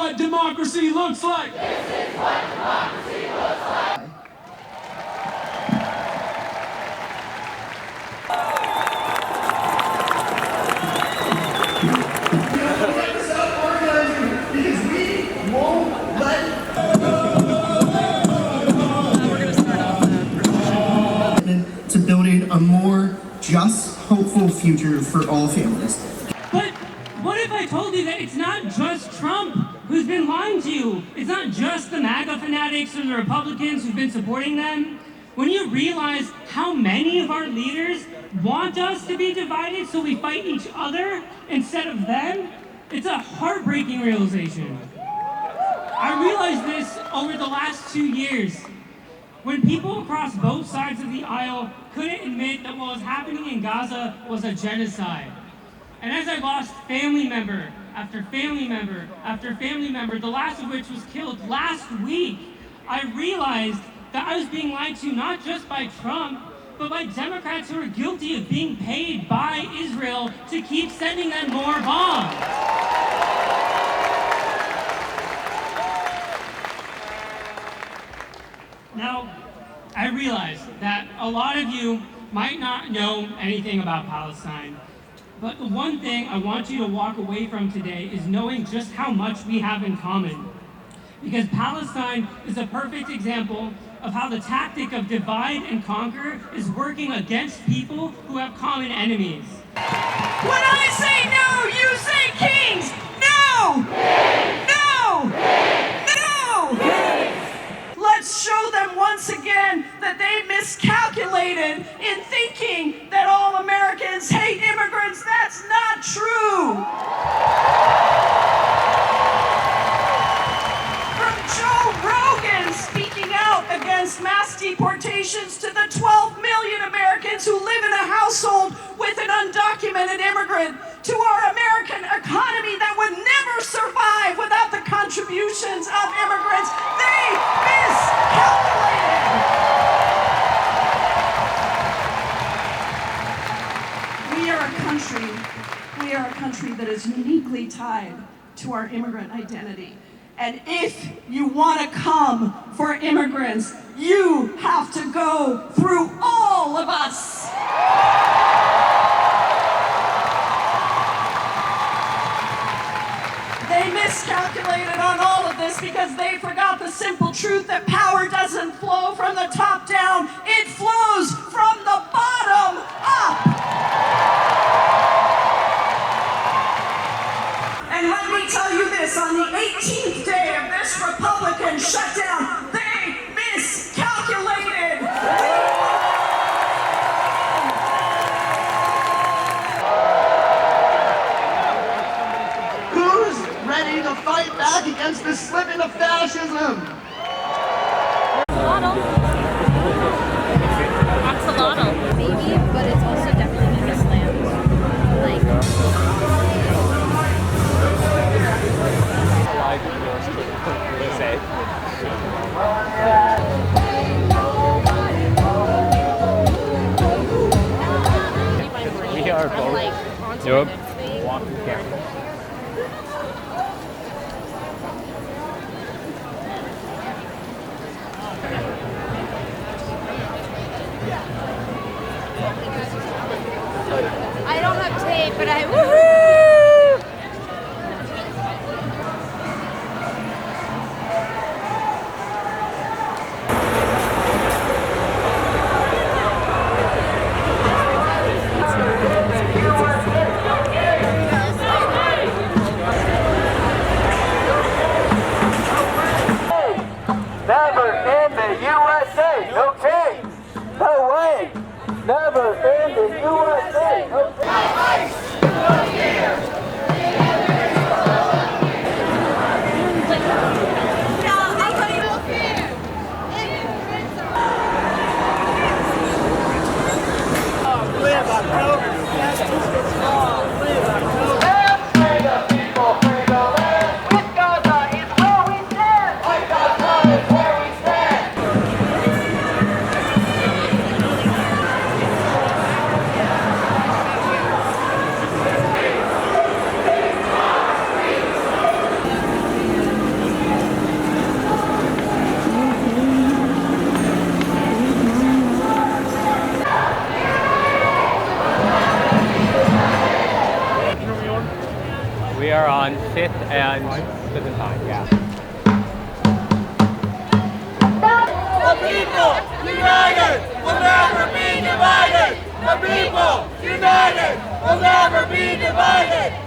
what democracy looks like. This is what democracy looks like. Because we won't let to building a more just, hopeful future for all families. But what if I told you that it's not just Trump who's been lying to you? It's not just the MAGA fanatics or the Republicans who've been supporting them. When you realize how many of our leaders want us to be divided so we fight each other instead of them, it's a heartbreaking realization. I realized this over the last 2 years, when people across both sides of the aisle couldn't admit that what was happening in Gaza was a genocide. And as I lost family member after family member after family member, the last of which was killed last week, I realized that I was being lied to not just by Trump, but by Democrats who are guilty of being paid by Israel to keep sending them more bombs. Now, I realize that a lot of you might not know anything about Palestine, but the one thing I want you to walk away from today is knowing just how much we have in common. Because Palestine is a perfect example of how the tactic of divide and conquer is working against people who have common enemies. When I say no, you say kings! No! No! No! Let's show them once again that they miscalculated in thinking that all Americans hate immigrants. That's not true! From Joe Rogan speaking out against mass deportations to the 12 million Americans who live in a household with an undocumented immigrant, to our American economy that would never survive without the contributions of immigrants. They miscalculated. We are a country that is uniquely tied to our immigrant identity. And if you want to come for immigrants, you have to go through all of us. They miscalculated on all of this because they forgot the simple truth that power doesn't flow from the top down, it flows from the bottom up. And let me tell you this, on the 18th day of this Republican shutdown, they miscalculated. Who's ready to fight back against this slipping of fascism? Axolotl, maybe, but it's also definitely Islam. We are both. Yep. Walking careful. I don't have tape, but I woohoo! Never in the USA, no kings, no way. Never in the USA, no kings. We are on 5th and Byzantine, yeah. The people united will never be divided. The people united will never be divided.